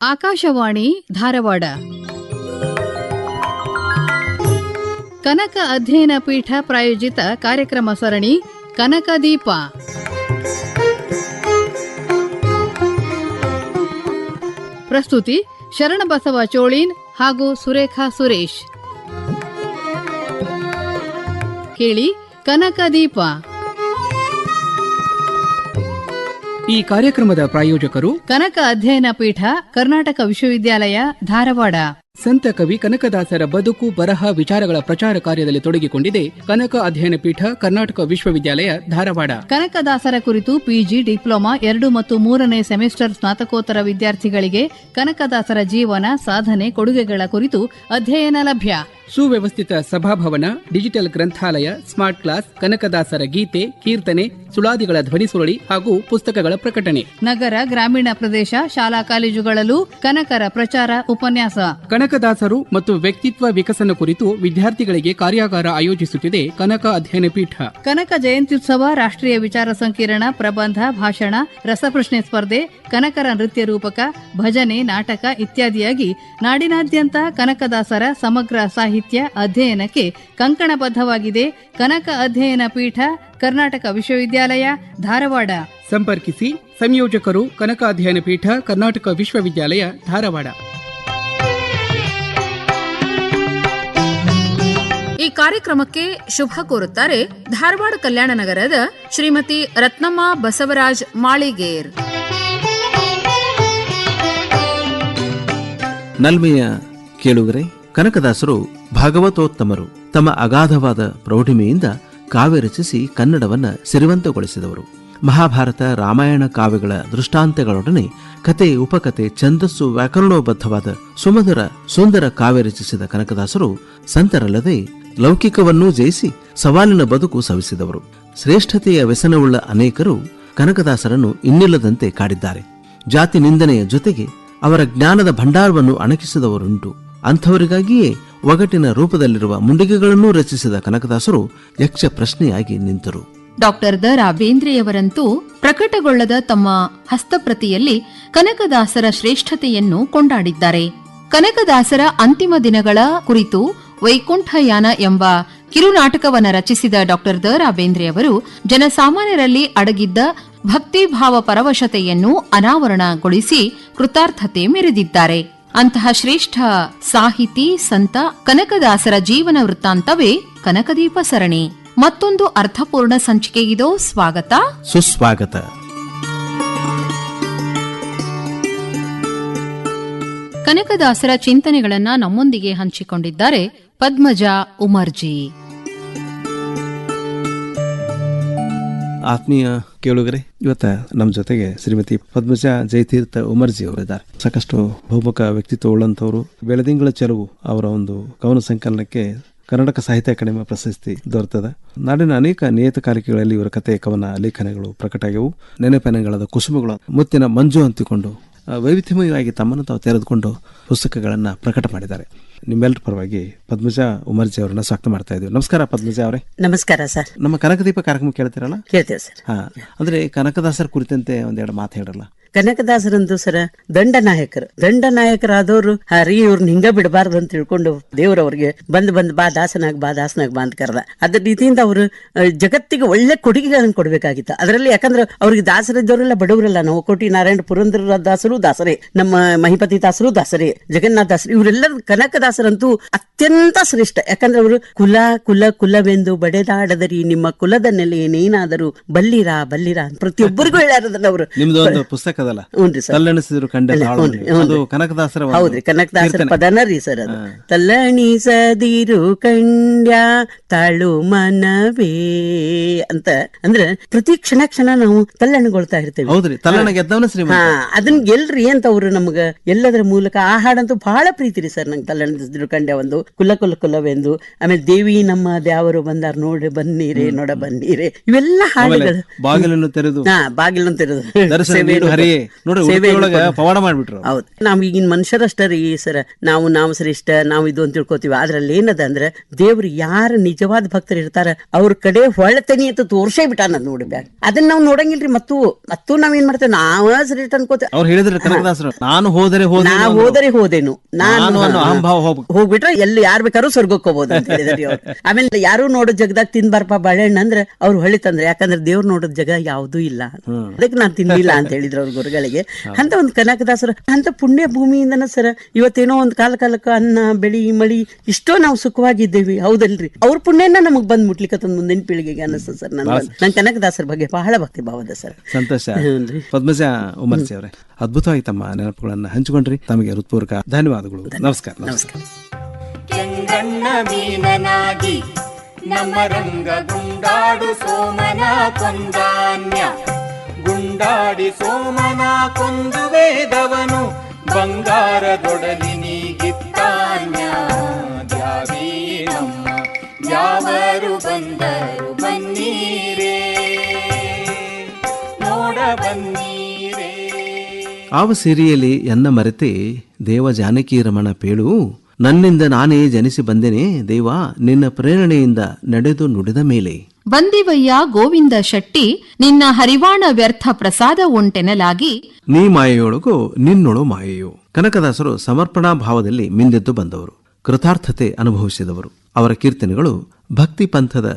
ಆಕಾಶವಾಣಿ ಧಾರವಾಡ ಕನಕ ಅಧ್ಯಯನ ಪೀಠ ಪ್ರಾಯೋಜಿತ ಕಾರ್ಯಕ್ರಮ ಸರಣಿ ಕನಕದೀಪ. ಪ್ರಸ್ತುತಿ ಶರಣಬಸವ ಚೋಳೀನ್ ಹಾಗೂ ಸುರೇಖಾ ಸುರೇಶ್. ಕೇಳಿ ಕನಕದೀಪ. ಈ ಕಾರ್ಯಕ್ರಮದ ಪ್ರಾಯೋಜಕರು ಕನಕ ಅಧ್ಯಯನ ಪೀಠ, ಕರ್ನಾಟಕ ವಿಶ್ವವಿದ್ಯಾಲಯ ಧಾರವಾಡ. ಸಂತ ಕವಿ ಕನಕದಾಸರ ಬದುಕು, ಬರಹ, ವಿಚಾರಗಳ ಪ್ರಚಾರ ಕಾರ್ಯದಲ್ಲಿ ತೊಡಗಿಕೊಂಡಿದೆ ಕನಕ ಅಧ್ಯಯನ ಪೀಠ, ಕರ್ನಾಟಕ ವಿಶ್ವವಿದ್ಯಾಲಯ ಧಾರವಾಡ. ಕನಕದಾಸರ ಕುರಿತು ಪಿಜಿ, ಡಿಪ್ಲೊಮಾ 2 ಮತ್ತು 3ನೇ ಸೆಮಿಸ್ಟರ್ ಸ್ನಾತಕೋತ್ತರ ವಿದ್ಯಾರ್ಥಿಗಳಿಗೆ ಕನಕದಾಸರ ಜೀವನ, ಸಾಧನೆ, ಕೊಡುಗೆಗಳ ಕುರಿತು ಅಧ್ಯಯನ ಲಭ್ಯ. ಸುವ್ಯವಸ್ಥಿತ ಸಭಾಭವನ, ಡಿಜಿಟಲ್ ಗ್ರಂಥಾಲಯ, ಸ್ಮಾರ್ಟ್ ಕ್ಲಾಸ್, ಕನಕದಾಸರ ಗೀತೆ, ಕೀರ್ತನೆ, ಸುಳಾದಿಗಳ ಧ್ವನಿಸುರುಳಿ ಹಾಗೂ ಪುಸ್ತಕಗಳ ಪ್ರಕಟಣೆ. ನಗರ, ಗ್ರಾಮೀಣ ಪ್ರದೇಶ, ಶಾಲಾ ಕಾಲೇಜುಗಳಲ್ಲೂ ಕನಕರ ಪ್ರಚಾರ, ಉಪನ್ಯಾಸ. ಕನಕದಾಸರು ಮತ್ತು ವ್ಯಕ್ತಿತ್ವ ವಿಕಸನ ಕುರಿತು ವಿದ್ಯಾರ್ಥಿಗಳಿಗೆ ಕಾರ್ಯಾಗಾರ ಆಯೋಜಿಸುತ್ತಿದೆ ಕನಕ ಅಧ್ಯಯನ ಪೀಠ. ಕನಕ ಜಯಂತ್ಯುತ್ಸವ, ರಾಷ್ಟ್ರೀಯ ವಿಚಾರ ಸಂಕಿರಣ, ಪ್ರಬಂಧ, ಭಾಷಣ, ರಸಪ್ರಶ್ನೆ ಸ್ಪರ್ಧೆ, ಕನಕರ ನೃತ್ಯ ರೂಪಕ, ಭಜನೆ, ನಾಟಕ ಇತ್ಯಾದಿಯಾಗಿ ನಾಡಿನಾದ್ಯಂತ ಕನಕದಾಸರ ಸಮಗ್ರ ಸಾಹಿತ್ಯ ಅಧ್ಯಯನಕ್ಕೆ ಕಂಕಣಬದ್ಧವಾಗಿದೆ ಕನಕ ಅಧ್ಯಯನ ಪೀಠ, ಕರ್ನಾಟಕ ವಿಶ್ವವಿದ್ಯಾಲಯ ಧಾರವಾಡ. ಸಂಪರ್ಕಿಸಿ. ಸಂಯೋಜಕರು ಕನಕ ಅಧ್ಯಯನ ಪೀಠ, ಕರ್ನಾಟಕ ವಿಶ್ವವಿದ್ಯಾಲಯ ಧಾರವಾಡ. ಈ ಕಾರ್ಯಕ್ರಮಕ್ಕೆ ಶುಭ ಕೋರುತ್ತಾರೆ ಧಾರವಾಡ ಕಲ್ಯಾಣ ನಗರದ ಶ್ರೀಮತಿ ರತ್ನಮ್ಮ ಬಸವರಾಜ್ ಮಾಳಿಗೇರ್. ನಲ್ಮೆಯ ಕೇಳುಗರೆ, ಕನಕದಾಸರು ಭಾಗವತೋತ್ತಮರು. ತಮ್ಮ ಅಗಾಧವಾದ ಪ್ರೌಢಿಮೆಯಿಂದ ಕಾವ್ಯ ರಚಿಸಿ ಕನ್ನಡವನ್ನ ಸಿರಿವಂತಗೊಳಿಸಿದವರು. ಮಹಾಭಾರತ, ರಾಮಾಯಣ ಕಾವ್ಯಗಳ ದೃಷ್ಟಾಂತಗಳೊಡನೆ ಕತೆ, ಉಪಕತೆ, ಛಂದಸ್ಸು, ವ್ಯಾಕರಣೋಬದ್ಧವಾದ ಸುಮಧುರ ಸುಂದರ ಕಾವ್ಯ ರಚಿಸಿದ ಕನಕದಾಸರು ಸಂತರಲ್ಲದೆ ಲೌಕಿಕವನ್ನೂ ಜಯಿಸಿ ಸವಾಲಿನ ಬದುಕು ಸವಿಸಿದವರು. ಶ್ರೇಷ್ಠತೆಯ ವ್ಯಸನವುಳ್ಳ ಅನೇಕರು ಕನಕದಾಸರನ್ನು ಇನ್ನಿಲ್ಲದಂತೆ ಕಾಡಿದ್ದಾರೆ. ಜಾತಿ ನಿಂದನೆಯ ಜೊತೆಗೆ ಅವರ ಜ್ಞಾನದ ಭಂಡಾರವನ್ನು ಅಣಕಿಸಿದವರುಂಟು. ಅಂಥವರಿಗಾಗಿಯೇ ಒಗಟಿನ ರೂಪದಲ್ಲಿರುವ ಮುಂಡಿಗೆಗಳನ್ನೂ ರಚಿಸಿದ ಕನಕದಾಸರು ಯಕ್ಷ ಪ್ರಶ್ನೆಯಾಗಿ ನಿಂತರು. ಡಾಕ್ಟರ್ ದ ರಾ ಬೇಂದ್ರೆಯವರಂತೂ ಪ್ರಕಟಗೊಳ್ಳದ ತಮ್ಮ ಹಸ್ತಪ್ರತಿಯಲ್ಲಿ ಕನಕದಾಸರ ಶ್ರೇಷ್ಠತೆಯನ್ನು ಕೊಂಡಾಡಿದ್ದಾರೆ. ಕನಕದಾಸರ ಅಂತಿಮ ದಿನಗಳ ಕುರಿತು ವೈಕುಂಠಯಾನ ಎಂಬ ಕಿರುನಾಟಕವನ್ನು ರಚಿಸಿದ ಡಾಕ್ಟರ್ ದ ರಾ ಬೇಂದ್ರೆಯವರು ಜನಸಾಮಾನ್ಯರಲ್ಲಿ ಅಡಗಿದ್ದ ಭಕ್ತಿಭಾವ ಪರವಶತೆಯನ್ನು ಅನಾವರಣಗೊಳಿಸಿ ಕೃತಾರ್ಥತೆ ಮೆರೆದಿದ್ದಾರೆ. ಅಂತಹ ಶ್ರೇಷ್ಠ ಸಾಹಿತಿ ಸಂತ ಕನಕದಾಸರ ಜೀವನ ವೃತ್ತಾಂತವೇ ಕನಕದೀಪ ಸರಣಿ. ಮತ್ತೊಂದು ಅರ್ಥಪೂರ್ಣ ಸಂಚಿಕೆಗಿದೋ ಸ್ವಾಗತ, ಸುಸ್ವಾಗತ. ಕನಕದಾಸರ ಚಿಂತನೆಗಳನ್ನ ನಮ್ಮೊಂದಿಗೆ ಹಂಚಿಕೊಂಡಿದ್ದಾರೆ ಪದ್ಮಜಾ ಉಮರ್ಜಿ. ಆತ್ಮೀಯ ಕೇಳುಗರೆ, ಇವತ್ತ ನಮ್ಮ ಜೊತೆಗೆ ಶ್ರೀಮತಿ ಪದ್ಮಜಾ ಜಯತೀರ್ಥ ಉಮರ್ಜಿ ಅವರಿದ್ದಾರೆ. ಸಾಕಷ್ಟು ಬಹುಮುಖ ವ್ಯಕ್ತಿತ್ವ ಉಳ್ಳಂತವರು. ಬೆಳದಿಂಗಳ ಚೆಲುವು ಅವರ ಒಂದು ಕವನ ಸಂಕಲನಕ್ಕೆ ಕರ್ನಾಟಕ ಸಾಹಿತ್ಯ ಅಕಾಡೆಮಿ ಪ್ರಶಸ್ತಿ ದೊರೆತದ. ನಾಡಿನ ಅನೇಕ ನಿಯತಕಾಲಿಕೆಗಳಲ್ಲಿ ಇವರ ಕಥೆ, ಕವನ, ಲೇಖನಗಳು ಪ್ರಕಟ ಆಗ್ಯವು. ನೆನಪೆನಗಳಾದ ಕುಸುಮಗಳು ಮುತ್ತಿನ ಮಂಜು ಅಂತಿಕೊಂಡು ವೈವಿಧ್ಯಮಯವಾಗಿ ತಮ್ಮನ್ನು ತಾವು ತೆರೆದುಕೊಂಡು ಪುಸ್ತಕಗಳನ್ನು ಪ್ರಕಟ ಮಾಡಿದ್ದಾರೆ. ನಿಮ್ಮೆಲ್ಲರ ಪರವಾಗಿ ಪದ್ಮಜಾ ಉಮರ್ಜಿ ಅವರನ್ನ ಸ್ವಾಗತ ಮಾಡ್ತಾ ಇದ್ದೀವಿ. ನಮಸ್ಕಾರ ಪದ್ಮಜಾ ಅವರೇ. ನಮಸ್ಕಾರ ಸರ್. ನಮ್ಮ ಕನಕದೀಪ ಕಾರ್ಯಕ್ರಮ ಕೇಳ್ತೀರಲ್ಲ? ಕೇಳ್ತೇವೆ ಸರ್. ಹಾ, ಅಂದ್ರೆ ಕನಕದಾಸರ ಕುರಿತಂತೆ ಒಂದೆರಡು ಮಾತು ಹೇಳಲ್ಲ. ಕನಕದಾಸರಂದು ಸರ ದಂಡನಾಯಕರಾದವರು ಹರಿ ಇವ್ರನ್ನ ಹಿಂಗ ಬಿಡಬಾರ್ದು ಅಂತ ತಿಳ್ಕೊಂಡು ದೇವ್ರವ್ರಿಗೆ ಬಂದ್ ಬಾ ದಾಸನಾಗ್ ಬಾ ಅಂತ ಕರೆದ. ಅದ್ರ ರೀತಿಯಿಂದ ಅವರು ಜಗತ್ತಿಗೆ ಒಳ್ಳೆ ಕೊಡುಗೆಗಳನ್ನು ಕೊಡ್ಬೇಕಾಗಿತ್ತು. ಅದರಲ್ಲಿ ಯಾಕಂದ್ರೆ ಅವ್ರಿಗೆ ದಾಸರಿದ್ದವರೆಲ್ಲ ಬಡವರಲ್ಲ. ನಾವು ಕೋಟಿ ನಾರಾಯಣ ಪುರಂದರ ದಾಸರು ದಾಸರೇ, ನಮ್ಮ ಮಹಿಪತಿ ದಾಸರು ದಾಸರೇ, ಜಗನ್ನಾಥ ದಾಸರು, ಇವರೆಲ್ಲರೂ ಕನಕದಾಸರಂತೂ ಅತ್ಯಂತ ಶ್ರೇಷ್ಠ. ಯಾಕಂದ್ರೆ ಅವರು ಕುಲವೆಂದು ಬಡೆದಾಡದರಿ ನಿಮ್ಮ ಕುಲದ ನೆಲೆ ಏನೇನಾದರೂ ಬಲ್ಲಿರಾ ಪ್ರತಿಯೊಬ್ಬರಿಗೂ ಹೇಳ್ಯಾರದನ್ನ ಅವರು. ನಿಮ್ದು ಒಂದು ಪುಸ್ತಕ ಅದಲ್ಲ, ತಲ್ಲಣಿಸಿದ್ರು ಕಂಡ ಕನಕದಾಸರ. ಹೌದ್ರಿ, ಕನಕದಾಸರ ಪದನ ರೀ ಸರ್ ಅದು. ತಲ್ಲಣಿಸದಿರು ಕಂಡ್ಯ ತಾಳು ಮನವೇ ಅಂತ ಅಂದ್ರೆ ಪ್ರತಿ ಕ್ಷಣ ನಾವು ತಲ್ಲಣಗೊಳ್ತಾ ಇರ್ತೇವೆ. ಹೌದ್ರಿ, ತಲ್ಲಣ ಗೆದ್ದವನ ಶ್ರೀ. ಅದನ್ನ ಗೆಲ್ರಿ ಅಂತ ಅವ್ರು ನಮ್ಗ ಎಲ್ಲದರ ಮೂಲಕ ಆ ಹಾಡಂತೂ ಬಹಳ ಪ್ರೀತಿ ರೀ ಸರ್ ನಂಗೆ. ತಲ್ಲಣಿಸಿದ್ರು ಕಂಡ್ಯ ಒಂದು ಕುಲವೆಂದು, ಆಮೇಲೆ ದೇವಿ ನಮ್ಮ ದ್ಯಾವರು ಬಂದಾರ ನೋಡಿ ಬನ್ನೀರೆ ನೋಡ ಬನ್ನೀರೆ, ಇವೆಲ್ಲ ಹಾಡುಗಳು. ಬಾಗಿಲನ್ನು ತೆರೆದು ಬಾಗಿಲನ್ನು ತೆರೆದು ದರ್ಶನ ನೋಡಿ ಸೇವೆ ಉಡುಪಿಯೊಳಗ ಪವಾಡ ಮಾಡ್ಬಿಟ್ರು. ಹೌದು, ನಾವ್ ಈಗಿನ ಮನುಷ್ಯರಷ್ಟ ರೀ ಸರ್, ನಾವು ಶ್ರೇಷ್ಠ, ನಾವು ಇದು ಅಂತ ತಿಳ್ಕೊತೀವಿ. ಅದ್ರಲ್ಲಿ ಏನದ ಅಂದ್ರೆ ದೇವ್ರು ಯಾರು ನಿಜವಾದ ಭಕ್ತರು ಇರ್ತಾರ ಅವ್ರ ಕಡೆ ಹೊಳತನಿ ಅಂತ ತೋರ್ಸೇ ಬಿಟ್ಟಾನ ನೋಡಿ ಬ್ಯಾಗ್. ಅದನ್ನ ನಾವ್ ನೋಡಂಗಿಲ್ರಿ. ಮತ್ತು ನಾವೇನ್ ಮಾಡ್ತೇವೆ, ನಾವ ಶ್ರೇಷ್ಠ ಅನ್ಕೋತೇವೆ. ಅವ್ರು ಹೇಳಿದ್ರೆ ಕನಕದಾಸರು, ನಾನು ಹೋದರೆ ಹೋದೇನು, ನಾನು ಹೋಗ್ಬಿಟ್ರೆ ಎಲ್ಲಿ ಯಾರು ಬೇಕಾದ್ರೂ ಸ್ವರ್ಗಕ್ಕೆ ಹೋಗ್ಬೋದು ಅಂತ ಹೇಳಿದ್ರಿ ಅವ್ರು. ಆಮೇಲೆ ಯಾರು ನೋಡೋ ಜಗದಾಗ ತಿನ್ಬಾರಪ್ಪ ಬಾಳೆಹಣ್ಣು ಅಂದ್ರೆ ಅವ್ರು ಹೊಳಿತಂದ್ರೆ, ಯಾಕಂದ್ರೆ ದೇವ್ರು ನೋಡೋದ್ ಜಗ ಯಾವ್ದೂ ಇಲ್ಲ, ಅದಕ್ಕೆ ನಾನ್ ತಿನ್ಲಿಲ್ಲ ಅಂತ ಹೇಳಿದ್ರು ಅವ್ರ ಗುರುಗಳಿಗೆ. ಅಂತ ಒಂದು ಕನಕದಾಸರು ಅಂತ ಪುಣ್ಯ ಭೂಮಿಯಿಂದನ ಸರ್ ಇವತ್ತೇನೋ ಒಂದ್ ಕಾಲಕ್ಕೆ ಅನ್ನ ಬೆಳಿ ಮಳಿ ಇಷ್ಟೋ ನಾವು ಸುಖವಾಗಿದ್ದೇವಿ. ಹೌದಲ್ರಿ? ಅವ್ರ ಪುಣ್ಯನ ನಮಗ್ ಬಂದ್ ಮುಟ್ಲಿಕ್ಕೆ ಮುಂದಿನ ಪೀಳಿಗೆಗೆ ಅನಿಸ್ತದೆ ಸರ್. ನನ್ ಕನಕದಾಸರ ಬಗ್ಗೆ ಬಹಳ ಭಕ್ತಿ ಭಾವದ ಸರ್. ಸಂತೋಷ. ಪದ್ಮಜ ಉಮರ್ಜಿ ಅವರೇ, ಅದ್ಭುತವಾಗಿ ತಮ್ಮ ನೆನಪುಗಳನ್ನ ಹಂಚಿಕೊಂಡ್ರಿ. ತಮಗೆ ಹೃತ್ಪೂರ್ವಕ ಧನ್ಯವಾದಗಳು. ನಮಸ್ಕಾರ. ನಮಸ್ಕಾರ. ಕೆಂಗಣ್ಣ ಮೀನನಾಗಿ ನಮ್ಮ ರಂಗ ಗುಂಡಾಡು ಸೋಮನ ಕೊಂದಾನ್ಯ, ಗುಂಡಾಡಿ ಸೋಮನ ಕೊಂದು ವೇದವನು ಬಂಗಾರದೊಡಲಿ ನೀಗಿತ್ತಾನ್ಯ. ದ್ಯಾವಿ ನಮ್ಮ ಯಾವರು ಬಂದರು ಬನ್ನೀರೇ, ನೋಡ ಬನ್ನೀರೇ. ಆವ ಸಿರಿಯಲಿ ಎನ್ನ ಮರೆತೆ ದೇವ ಜಾನಕಿ ರಮಣ ಪೇಳು, ನನ್ನಿಂದ ನಾನೇ ಜನಿಸಿ ಬಂದೆನೆ ದೇವ, ನಿನ್ನ ಪ್ರೇರಣೆಯಿಂದ ನಡೆದು ನುಡಿದ ಮೇಲೆ. ಬಂದಿವಯ್ಯ ಗೋವಿಂದ ಶೆಟ್ಟಿ, ನಿನ್ನ ಹರಿವಾಣ ವ್ಯರ್ಥ ಪ್ರಸಾದ ಉಂಟೆನಲಾಗಿ, ನೀ ಮಾಯೆಯೊಳಗು ನಿನ್ನೊಳು ಮಾಯೆಯು. ಕನಕದಾಸರು ಸಮರ್ಪಣಾ ಭಾವದಲ್ಲಿ ಮಿಂದೆದ್ದು ಬಂದವರು, ಕೃತಾರ್ಥತೆ ಅನುಭವಿಸಿದವರು. ಅವರ ಕೀರ್ತನೆಗಳು ಭಕ್ತಿ ಪಂಥದ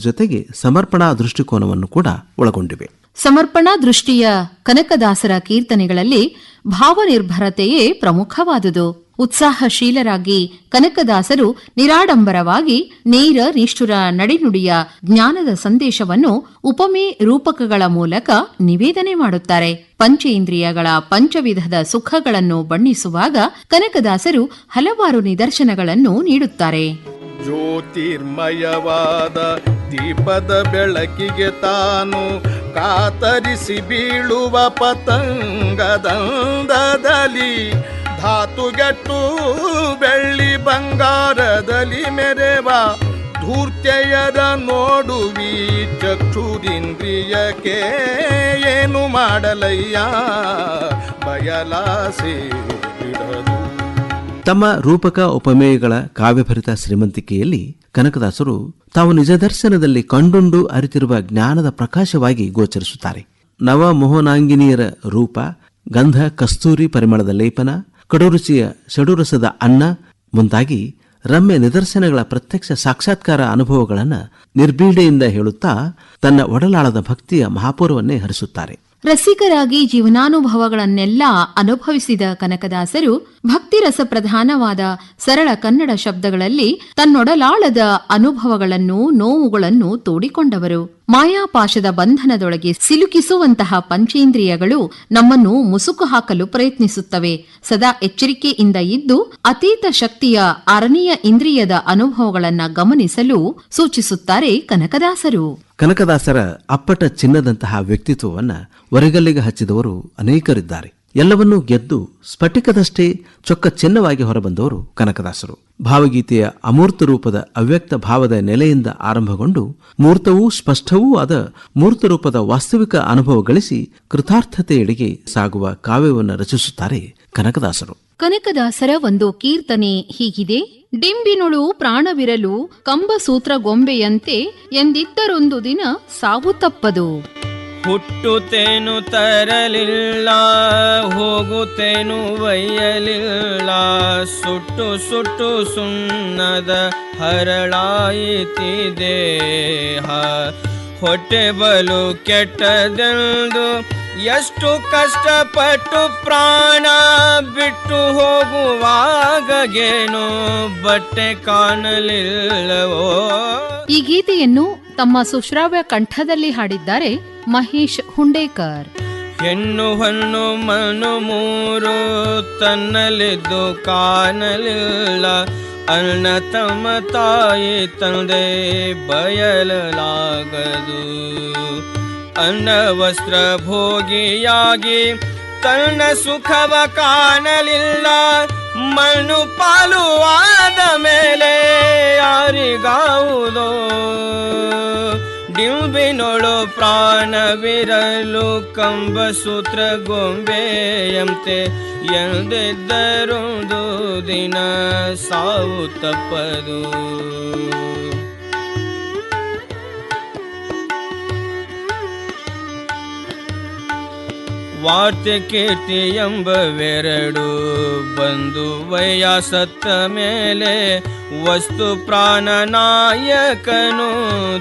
ಜೊತೆಗೆ ಸಮರ್ಪಣಾ ದೃಷ್ಟಿಕೋನವನ್ನು ಕೂಡ ಒಳಗೊಂಡಿವೆ. ಸಮರ್ಪಣಾ ದೃಷ್ಟಿಯ ಕನಕದಾಸರ ಕೀರ್ತನೆಗಳಲ್ಲಿ ಭಾವನಿರ್ಭರತೆಯೇ ಪ್ರಮುಖವಾದುದು. ಉತ್ಸಾಹಶೀಲರಾಗಿ ಕನಕದಾಸರು ನಿರಾಡಂಬರವಾಗಿ ನೇರ ನಿಷ್ಠುರ ನಡೆನುಡಿಯ ಜ್ಞಾನದ ಸಂದೇಶವನ್ನು ಉಪಮೆ ರೂಪಕಗಳ ಮೂಲಕ ನಿವೇದನೆ ಮಾಡುತ್ತಾರೆ. ಪಂಚೇಂದ್ರಿಯಗಳ ಪಂಚವಿಧದ ಸುಖಗಳನ್ನು ಬಣ್ಣಿಸುವಾಗ ಕನಕದಾಸರು ಹಲವಾರು ನಿದರ್ಶನಗಳನ್ನು ನೀಡುತ್ತಾರೆ. ಜ್ಯೋತಿರ್ಮಯವಾದ ದೀಪದ ಬೆಳಕಿಗೆ ತಾನು ಕಾತರಿಸಿ ಬೀಳುವ ಪತಂಗದಂದದಲ್ಲಿ, ಧಾತುಗೆಟ್ಟು ಬೆಳ್ಳಿ ಬಂಗಾರದಲ್ಲಿ ಮೆರೆವ ಧೂರ್ತೆಯರ ನೋಡುವಿ ಚಕ್ಷುರಿಂದ್ರಿಯಕ್ಕೆ ಏನು ಮಾಡಲಯ್ಯ ಬಯಲಾಸೆ ಬಿಡದು. ತಮ್ಮ ರೂಪಕ ಉಪಮೇಯಗಳ ಕಾವ್ಯಭರಿತ ಶ್ರೀಮಂತಿಕೆಯಲ್ಲಿ ಕನಕದಾಸರು ತಾವು ನಿಜ ದರ್ಶನದಲ್ಲಿ ಕಂಡುಂಡು ಅರಿತಿರುವ ಜ್ಞಾನದ ಪ್ರಕಾಶವಾಗಿ ಗೋಚರಿಸುತ್ತಾರೆ. ನವ ಮೋಹನಾಂಗಿನಿಯರ ರೂಪ, ಗಂಧ ಕಸ್ತೂರಿ ಪರಿಮಳದ ಲೇಪನ, ಕಡುರುಚಿಯ ಷಡುರಸದ ಅನ್ನ ಮುಂತಾಗಿ ರಮ್ಯ ನಿದರ್ಶನಗಳ ಪ್ರತ್ಯಕ್ಷ ಸಾಕ್ಷಾತ್ಕಾರ ಅನುಭವಗಳನ್ನು ನಿರ್ಬೀಡೆಯಿಂದ ಹೇಳುತ್ತಾ ತನ್ನ ಒಡಲಾಳದ ಭಕ್ತಿಯ ಮಹಾಪೂರ್ವನ್ನೇ ಹರಿಸುತ್ತಾರೆ. ರಸಿಕರಾಗಿ ಜೀವನಾನುಭವಗಳನ್ನೆಲ್ಲ ಅನುಭವಿಸಿದ ಕನಕದಾಸರು ಭಕ್ತಿರಸ ಪ್ರಧಾನವಾದ ಸರಳ ಕನ್ನಡ ಶಬ್ದಗಳಲ್ಲಿ ತನ್ನೊಡಲಾಳದ ಅನುಭವಗಳನ್ನು ನೋವುಗಳನ್ನು ತೋಡಿಕೊಂಡವರು. ಮಾಯಾಪಾಶದ ಬಂಧನದೊಳಗೆ ಸಿಲುಕಿಸುವಂತಹ ಪಂಚೇಂದ್ರಿಯಗಳು ನಮ್ಮನ್ನು ಮುಸುಕು ಹಾಕಲು ಪ್ರಯತ್ನಿಸುತ್ತವೆ. ಸದಾ ಎಚ್ಚರಿಕೆಯಿಂದ ಇದ್ದು ಅತೀತ ಶಕ್ತಿಯ ಆರನೆಯ ಇಂದ್ರಿಯದ ಅನುಭವಗಳನ್ನು ಗಮನಿಸಲು ಸೂಚಿಸುತ್ತಾರೆ ಕನಕದಾಸರು. ಕನಕದಾಸರ ಅಪ್ಪಟ ಚಿನ್ನದಂತಹ ವ್ಯಕ್ತಿತ್ವವನ್ನ ಒರೆಗಲ್ಲಿಗೆ ಹಚ್ಚಿದವರು ಅನೇಕರಿದ್ದಾರೆ. ಎಲ್ಲವನ್ನೂ ಗೆದ್ದು ಸ್ಫಟಿಕದಷ್ಟೇ ಚೊಕ್ಕ ಚಿನ್ನವಾಗಿ ಹೊರಬಂದವರು ಕನಕದಾಸರು. ಭಾವಗೀತೆಯ ಅಮೂರ್ತ ರೂಪದ ಅವ್ಯಕ್ತ ಭಾವದ ನೆಲೆಯಿಂದ ಆರಂಭಗೊಂಡು ಮೂರ್ತವೂ ಸ್ಪಷ್ಟವೂ ಆದ ಮೂರ್ತ ರೂಪದ ವಾಸ್ತವಿಕ ಅನುಭವ ಗಳಿಸಿ ಕೃತಾರ್ಥತೆಯೆಡೆಗೆ ಸಾಗುವ ಕಾವ್ಯವನ್ನು ರಚಿಸುತ್ತಾರೆ ಕನಕದಾಸರು. ಕನಕದಾಸರ ಒಂದು ಕೀರ್ತನೆ ಹೀಗಿದೆ: ಡಿಂಬಿನುಳು ಪ್ರಾಣವಿರಲು ಕಂಬಸೂತ್ರ ಗೊಂಬೆಯಂತೆ ಎಂದಿದ್ದರೊಂದು ದಿನ ಸಾವು ತಪ್ಪದು. ಹುಟ್ಟುತ್ತೇನು ತರಲಿಲ್ಲ, ಹೋಗುತ್ತೇನು ಒಯ್ಯಲಿಲ್ಲ, ಸುಟ್ಟು ಸುಟ್ಟು ಸುಣ್ಣದ ಹರಳಾಯಿತಿ ದೇಹ. ಹೊಟ್ಟೆ ಬಲು ಕೆಟ್ಟದೆಂದು ಎಷ್ಟು ಕಷ್ಟಪಟ್ಟು ಪ್ರಾಣ ಬಿಟ್ಟು ಹೋಗುವಾಗೇನು ಬಟ್ಟೆ ಕಾಣಲಿಲ್ಲವೋ. ಈ ಗೀತೆಯನ್ನು ತಮ್ಮ ಸುಶ್ರಾವ್ಯ ಕಂಠದಲ್ಲಿ ಹಾಡಿದ್ದಾರೆ ಮಹೇಶ್ ಹುಂಡೇಕರ್. ಹೆಣ್ಣು ಹೊನ್ನು ಮಣ್ಣು ಮೂರು ತನ್ನಲ್ಲಿದ್ದು ಕಾಣಲಿಲ್ಲ, ಅಣ್ಣ ತಮ್ಮ ತಾಯಿ ತಂದೆ ಬಯಲಾಗದು. ಅನ್ನ ವಸ್ತ್ರ ಭೋಗಿಯಾಗಿ ತನ್ನ ಸುಖವ ಕಾಣಲಿಲ್ಲ, ಮಣ್ಣು ಪಾಲು ಆದ ಮೇಲೆ ಯಾರಿಗಾವುದೋ. ಡಿಂಬಿನೊಳು ಪ್ರಾಣವಿರಲು ಕಂಬಸೂತ್ರ ಗೊಂಬೆಯಂತೆ ಎಂದಿದ್ದರೊಂದು ದಿನ ಸಾವು ತಪ್ಪದು. ವಾರ್ತೆ ಕೀರ್ತಿ ಎಂಬವೆರಡು ಬಂದು ವಯ್ಯ ಸತ್ತ ಮೇಲೆ ವಸ್ತು ಪ್ರಾಣ ನಾಯಕನು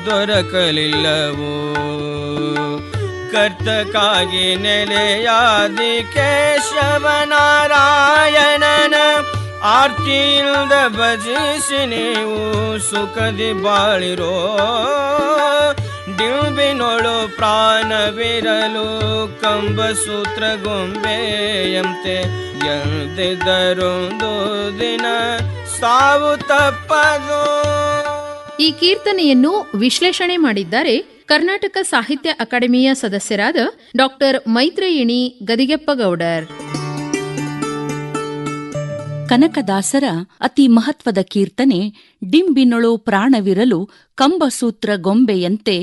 ದೊರಕಲಿಲ್ಲವು. ಕರ್ತಕ್ಕಾಗಿ ನೆಲೆಯಾದಿ ಕೇಶವನಾರಾಯಣನ ಆರ್ತಿಯಿಂದ ಭಜಿಸಿ ನೀವು ಸುಖದಿ ಬಾಳಿರೋ. ಡಿಂಬಿನೊಳು ಪ್ರಾಣವಿರಲು ಕಂಬಸೂತ್ರ ಗೊಂಬೆಯಂತೆ ಎಂದಿದ್ದರೊಂದು ದಿನ ಸಾವು ತಪ್ಪದು. ಈ ಕೀರ್ತನೆಯನ್ನು ವಿಶ್ಲೇಷಣೆ ಮಾಡಿದ್ದಾರೆ ಕರ್ನಾಟಕ ಸಾಹಿತ್ಯ ಅಕಾಡೆಮಿಯ ಸದಸ್ಯರಾದ ಡಾಕ್ಟರ್ ಮೈತ್ರೇಯಿಣಿ ಗದಿಗೆಪ್ಪಗೌಡರ್. ಕನಕದಾಸರ ಅತಿ ಮಹತ್ವದ ಕೀರ್ತನೆ ಡಿಂಬಿನೊಳು ಪ್ರಾಣವಿರಲು ಕಂಬಸೂತ್ರ ಗೊಂಬೆಯಂತೆ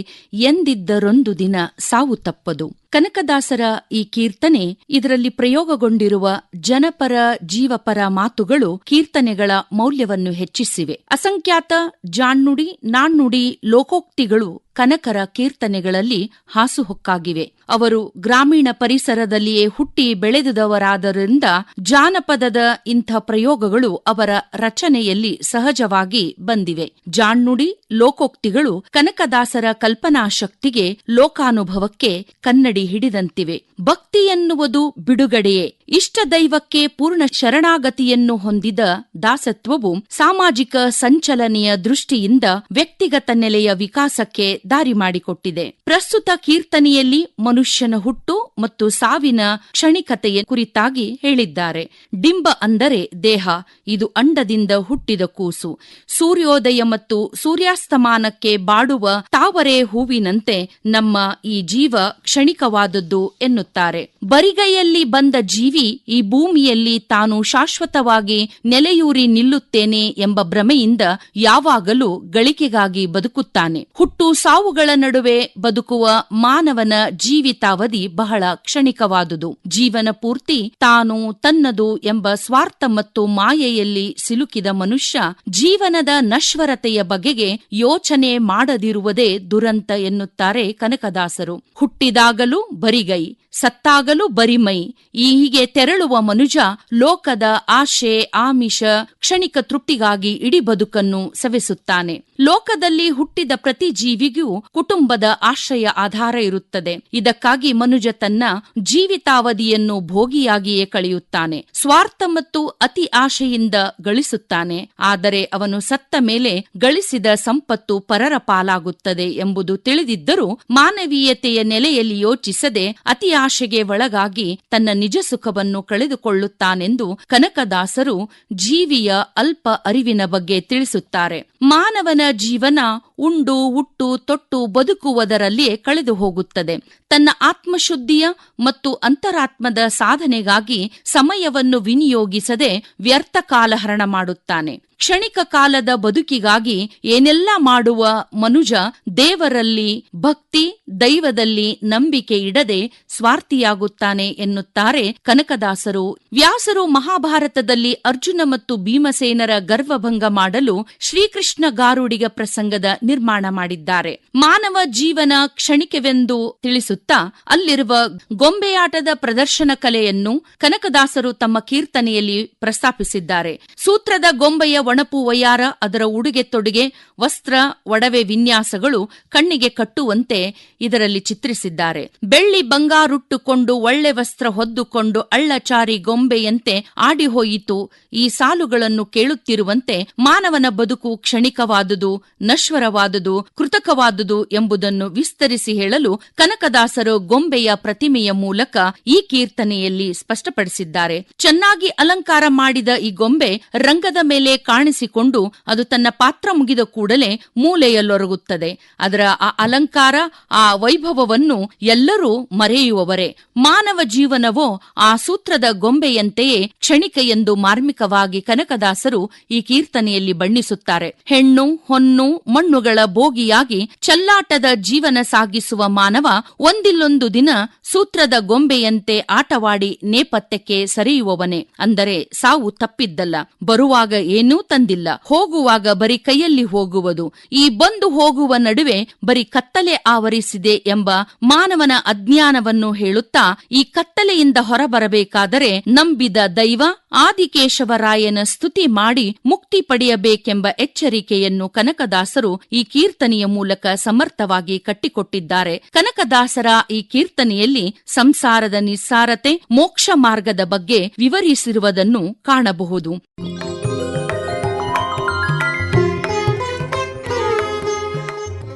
ಎಂದಿದ್ದರೊಂದು ದಿನ ಸಾವು ತಪ್ಪದು. ಕನಕದಾಸರ ಈ ಕೀರ್ತನೆ, ಇದರಲ್ಲಿ ಪ್ರಯೋಗಗೊಂಡಿರುವ ಜನಪರ ಜೀವಪರ ಮಾತುಗಳು ಕೀರ್ತನೆಗಳ ಮೌಲ್ಯವನ್ನು ಹೆಚ್ಚಿಸಿವೆ. ಅಸಂಖ್ಯಾತ ಜಾಣ್ನುಡಿ ನಾಣ್ಣುಡಿ ಲೋಕೋಕ್ತಿಗಳು ಕನಕರ ಕೀರ್ತನೆಗಳಲ್ಲಿ ಹಾಸುಹೊಕ್ಕಾಗಿವೆ. ಅವರು ಗ್ರಾಮೀಣ ಪರಿಸರದಲ್ಲಿಯೇ ಹುಟ್ಟಿ ಬೆಳೆದವರಾದ್ದರಿಂದ ಜಾನಪದದ ಇಂಥ ಪ್ರಯೋಗಗಳು ಅವರ ರಚನೆಯಲ್ಲಿ ಸಹಜವಾಗಿ ಬಂದಿವೆ. ಜಾಣ್ನುಡಿ ಲೋಕೋಕ್ತಿಗಳು ಕನಕದಾಸರ ಕಲ್ಪನಾ ಶಕ್ತಿಗೆ ಲೋಕಾನುಭವಕ್ಕೆ ಕನ್ನಡಿ ಹಿಡಿದಂತಿವೆ. ಭಕ್ತಿ ಎನ್ನುವುದು ಬಿಡುಗಡೆಯೇ. ಇಷ್ಟ ದೈವಕ್ಕೆ ಪೂರ್ಣ ಶರಣಾಗತಿಯನ್ನು ಹೊಂದಿದ ದಾಸತ್ವವು ಸಾಮಾಜಿಕ ಸಂಚಲನೆಯ ದೃಷ್ಟಿಯಿಂದ ವ್ಯಕ್ತಿಗತ ನೆಲೆಯ ವಿಕಾಸಕ್ಕೆ ದಾರಿ ಮಾಡಿಕೊಟ್ಟಿದೆ. ಪ್ರಸ್ತುತ ಕೀರ್ತನೆಯಲ್ಲಿ ಮನುಷ್ಯನ ಹುಟ್ಟು ಮತ್ತು ಸಾವಿನ ಕ್ಷಣಿಕತೆಯ ಕುರಿತಾಗಿ ಹೇಳಿದ್ದಾರೆ. ಡಿಂಬ ಅಂದರೆ ದೇಹ, ಇದು ಅಂಡದಿಂದ ಹುಟ್ಟಿದ ಕೂಸು. ಸೂರ್ಯೋದಯ ಮತ್ತು ಸೂರ್ಯಾಸ್ತಮಾನಕ್ಕೆ ಬಾಡುವ ತಾವರೆ ಹೂವಿನಂತೆ ನಮ್ಮ ಈ ಜೀವ ಕ್ಷಣಿಕವಾದದ್ದು ಎನ್ನುತ್ತಾರೆ. ಬರಿಗೈಯಲ್ಲಿ ಬಂದ ಜೀವಿ ಈ ಭೂಮಿಯಲ್ಲಿ ತಾನು ಶಾಶ್ವತವಾಗಿ ನೆಲೆಯೂರಿ ನಿಲ್ಲುತ್ತೇನೆ ಎಂಬ ಭ್ರಮೆಯಿಂದ ಯಾವಾಗಲೂ ಗಳಿಕೆಗಾಗಿ ಬದುಕುತ್ತಾನೆ. ಹುಟ್ಟು ಸಾವುಗಳ ನಡುವೆ ಬದುಕುವ ಮಾನವನ ಜೀವಿತಾವಧಿ ಬಹಳ ಕ್ಷಣಿಕವಾದುದು. ಜೀವನ ಪೂರ್ತಿ ತಾನು ತನ್ನದು ಎಂಬ ಸ್ವಾರ್ಥ ಮತ್ತು ಮಾಯೆಯಲ್ಲಿ ಸಿಲುಕಿದ ಮನುಷ್ಯ ಜೀವನದ ನಶ್ವರತೆಯ ಬಗೆಗೆ ಯೋಚನೆ ಮಾಡದಿರುವುದೇ ದುರಂತ ಎನ್ನುತ್ತಾರೆ ಕನಕದಾಸರು. ಹುಟ್ಟಿದಾಗಲೂ ಬರಿಗೈ, ಸತ್ತಾಗಲೂ ಬರಿಮೈ, ಹೀಗೆ ತೆರಳುವ ಮನುಜ ಲೋಕದ ಆಶೆ ಆಮಿಷ ಕ್ಷಣಿಕ ತೃಪ್ತಿಗಾಗಿ ಇಡೀ ಬದುಕನ್ನು ಸವೆಸುತ್ತಾನೆ. ಲೋಕದಲ್ಲಿ ಹುಟ್ಟಿದ ಪ್ರತಿ ಜೀವಿಗೂ ಕುಟುಂಬದ ಆಶ್ರಯ ಆಧಾರ ಇರುತ್ತದೆ. ಇದಕ್ಕಾಗಿ ಮನುಜ ತನ್ನ ಜೀವಿತಾವಧಿಯನ್ನು ಭೋಗಿಯಾಗಿಯೇ ಕಳೆಯುತ್ತಾನೆ. ಸ್ವಾರ್ಥ ಮತ್ತು ಅತಿ ಆಶೆಯಿಂದ ಗಳಿಸುತ್ತಾನೆ. ಆದರೆ ಅವನು ಸತ್ತ ಮೇಲೆ ಗಳಿಸಿದ ಸಂಪತ್ತು ಪರರ ಪಾಲಾಗುತ್ತದೆ ಎಂಬುದು ತಿಳಿದಿದ್ದರೂ ಮಾನವೀಯತೆಯ ನೆಲೆಯಲ್ಲಿ ಯೋಚಿಸದೆ ಅತಿ ಆಶೆಗೆ ಒಳಗಾಗಿ ತನ್ನ ನಿಜ ಸುಖವನ್ನು ಕಳೆದುಕೊಳ್ಳುತ್ತಾನೆಂದು ಕನಕದಾಸರು ಜೀವಿಯ ಅಲ್ಪ ಅರಿವಿನ ಬಗ್ಗೆ ತಿಳಿಸುತ್ತಾರೆ. ಮಾನವನ ಜೀವನ ಉಂಡು ಉಟ್ಟು ತೊಟ್ಟು ಬದುಕುವುದರಲ್ಲಿಯೇ ಕಳೆದು ಹೋಗುತ್ತದೆ. ತನ್ನ ಆತ್ಮಶುದ್ಧಿಯ ಮತ್ತು ಅಂತರಾತ್ಮದ ಸಾಧನೆಗಾಗಿ ಸಮಯವನ್ನು ವಿನಿಯೋಗಿಸದೆ ವ್ಯರ್ಥ ಕಾಲಹರಣ ಮಾಡುತ್ತಾನೆ. ಕ್ಷಣಿಕ ಕಾಲದ ಬದುಕಿಗಾಗಿ ಏನೆಲ್ಲ ಮಾಡುವ ಮನುಜ ದೇವರಲ್ಲಿ ಭಕ್ತಿ, ದೈವದಲ್ಲಿ ನಂಬಿಕೆ ಇಡದೆ ಸ್ವಾರ್ಥಿಯಾಗುತ್ತಾನೆ ಎನ್ನುತ್ತಾರೆ ಕನಕದಾಸರು. ವ್ಯಾಸರು ಮಹಾಭಾರತದಲ್ಲಿ ಅರ್ಜುನ ಮತ್ತು ಭೀಮಸೇನರ ಗರ್ವಭಂಗ ಮಾಡಲು ಶ್ರೀಕೃಷ್ಣ ಗಾರುಡಿಗ ಪ್ರಸಂಗದ ನಿರ್ಮಾಣ ಮಾಡಿದ್ದಾರೆ. ಮಾನವ ಜೀವನ ಕ್ಷಣಿಕವೆಂದು ತಿಳಿಸುತ್ತಾ ಅಲ್ಲಿರುವ ಗೊಂಬೆಯಾಟದ ಪ್ರದರ್ಶನ ಕಲೆಯನ್ನು ಕನಕದಾಸರು ತಮ್ಮ ಕೀರ್ತನೆಯಲ್ಲಿ ಪ್ರಸ್ತಾಪಿಸಿದ್ದಾರೆ. ಸೂತ್ರದ ಗೊಂಬೆಯ ಒಣಪು ವಯ್ಯಾರ, ಅದರ ಉಡುಗೆ ತೊಡುಗೆ, ವಸ್ತ್ರ, ಒಡವೆ ವಿನ್ಯಾಸಗಳು ಕಣ್ಣಿಗೆ ಕಟ್ಟುವಂತೆ ಇದರಲ್ಲಿ ಚಿತ್ರಿಸಿದ್ದಾರೆ. ಬೆಳ್ಳಿ ಬಂಗಾರುಟ್ಟುಕೊಂಡು ಒಳ್ಳೆ ವಸ್ತ್ರ ಹೊದ್ದುಕೊಂಡು ಅಳ್ಳಚಾರಿ ಗೊಂಬೆಯಂತೆ ಆಡಿಹೋಯಿತು. ಈ ಸಾಲುಗಳನ್ನು ಕೇಳುತ್ತಿರುವಂತೆ ಮಾನವನ ಬದುಕು ಕ್ಷಣಿಕವಾದುದು, ನಶ್ವರವಾದುದು, ಕೃತಕವಾದುದು ಎಂಬುದನ್ನು ವಿಸ್ತರಿಸಿ ಹೇಳಲು ಕನಕದಾಸರು ಗೊಂಬೆಯ ಪ್ರತಿಮೆಯ ಮೂಲಕ ಈ ಕೀರ್ತನೆಯಲ್ಲಿ ಸ್ಪಷ್ಟಪಡಿಸಿದ್ದಾರೆ. ಚೆನ್ನಾಗಿ ಅಲಂಕಾರ ಮಾಡಿದ ಈ ಗೊಂಬೆ ರಂಗದ ಮೇಲೆ ಕಾಣಿಸಿಕೊಂಡು ಅದು ತನ್ನ ಪಾತ್ರ ಮುಗಿದ ಕೂಡಲೇ ಮೂಲೆಯಲ್ಲೊರಗುತ್ತದೆ. ಅದರ ಆ ಅಲಂಕಾರ, ಆ ವೈಭವವನ್ನು ಎಲ್ಲರೂ ಮರೆಯುವವರೇ. ಮಾನವ ಜೀವನವೋ ಆ ಸೂತ್ರದ ಗೊಂಬೆಯಂತೆಯೇ ಕ್ಷಣಿಕ ಎಂದು ಮಾರ್ಮಿಕವಾಗಿ ಕನಕದಾಸರು ಈ ಕೀರ್ತನೆಯಲ್ಲಿ ಬಣ್ಣಿಸುತ್ತಾರೆ. ಹೆಣ್ಣು ಹೊನ್ನು ಮಣ್ಣು ಜೀವಾಣುಗಳ ಬೋಗಿಯಾಗಿ ಚೆಲ್ಲಾಟದ ಜೀವನ ಸಾಗಿಸುವ ಮಾನವ ಒಂದಿಲ್ಲೊಂದು ದಿನ ಸೂತ್ರದ ಗೊಂಬೆಯಂತೆ ಆಟವಾಡಿ ನೇಪಥ್ಯಕ್ಕೆ ಸರಿಯುವವನೇ. ಅಂದರೆ ಸಾವು ತಪ್ಪಿದ್ದಲ್ಲ. ಬರುವಾಗ ಏನೂ ತಂದಿಲ್ಲ, ಹೋಗುವಾಗ ಬರೀ ಕೈಯಲ್ಲಿ ಹೋಗುವುದು. ಈ ಬಂದು ಹೋಗುವ ನಡುವೆ ಬರೀ ಕತ್ತಲೆ ಆವರಿಸಿದೆ ಎಂಬ ಮಾನವನ ಅಜ್ಞಾನವನ್ನು ಹೇಳುತ್ತಾ, ಈ ಕತ್ತಲೆಯಿಂದ ಹೊರಬರಬೇಕಾದರೆ ನಂಬಿದ ದೈವ ಆದಿಕೇಶವರಾಯನ ಸ್ತುತಿ ಮಾಡಿ ಮುಕ್ತಿ ಪಡೆಯಬೇಕೆಂಬ ಎಚ್ಚರಿಕೆಯನ್ನು ಕನಕದಾಸರು ಈ ಕೀರ್ತನೆಯ ಮೂಲಕ ಸಮರ್ಥವಾಗಿ ಕಟ್ಟಿಕೊಟ್ಟಿದ್ದಾರೆ. ಕನಕದಾಸರ ಈ ಕೀರ್ತನೆಯಲ್ಲಿ ಸಂಸಾರದ ನಿಸ್ಸಾರತೆ, ಮೋಕ್ಷ ಮಾರ್ಗದ ಬಗ್ಗೆ ವಿವರಿಸಿರುವುದನ್ನು ಕಾಣಬಹುದು.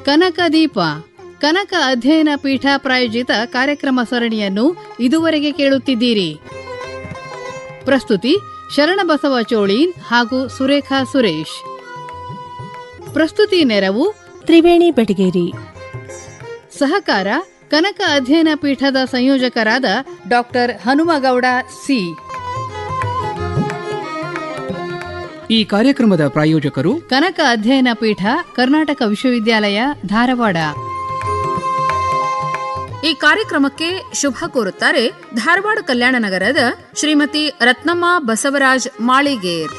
ಕನಕದೀಪ ಕನಕ ಅಧ್ಯಯನ ಪೀಠ ಪ್ರಾಯೋಜಿತ ಕಾರ್ಯಕ್ರಮ ಸರಣಿಯನ್ನು ಇದುವರೆಗೆ ಕೇಳುತ್ತಿದ್ದೀರಿ. ಪ್ರಸ್ತುತಿ ಶರಣಬಸವ ಚೋಳೀನ್ ಹಾಗೂ ಸುರೇಖಾ ಸುರೇಶ್. ಪ್ರಸ್ತುತಿ ನೆರವು ತ್ರಿವೇಣಿ ಬೆಡಗೇರಿ. ಸಹಕಾರ ಕನಕ ಅಧ್ಯಯನ ಪೀಠದ ಸಂಯೋಜಕರಾದ ಡಾಕ್ಟರ್ ಹನುಮಗೌಡ ಸಿ. ಈ ಕಾರ್ಯಕ್ರಮದ ಪ್ರಾಯೋಜಕರು ಕನಕ ಅಧ್ಯಯನ ಪೀಠ, ಕರ್ನಾಟಕ ವಿಶ್ವವಿದ್ಯಾಲಯ, ಧಾರವಾಡ. ಈ ಕಾರ್ಯಕ್ರಮಕ್ಕೆ ಶುಭ ಕೋರುತ್ತಾರೆ ಧಾರವಾಡ ಕಲ್ಯಾಣ ನಗರದ ಶ್ರೀಮತಿ ರತ್ನಮ್ಮ ಬಸವರಾಜ್ ಮಾಳಿಗೇರ್.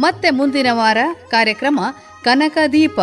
ಮತ್ತೆ ಮುಂದಿನ ವಾರ ಕಾರ್ಯಕ್ರಮ ಕನಕದೀಪ.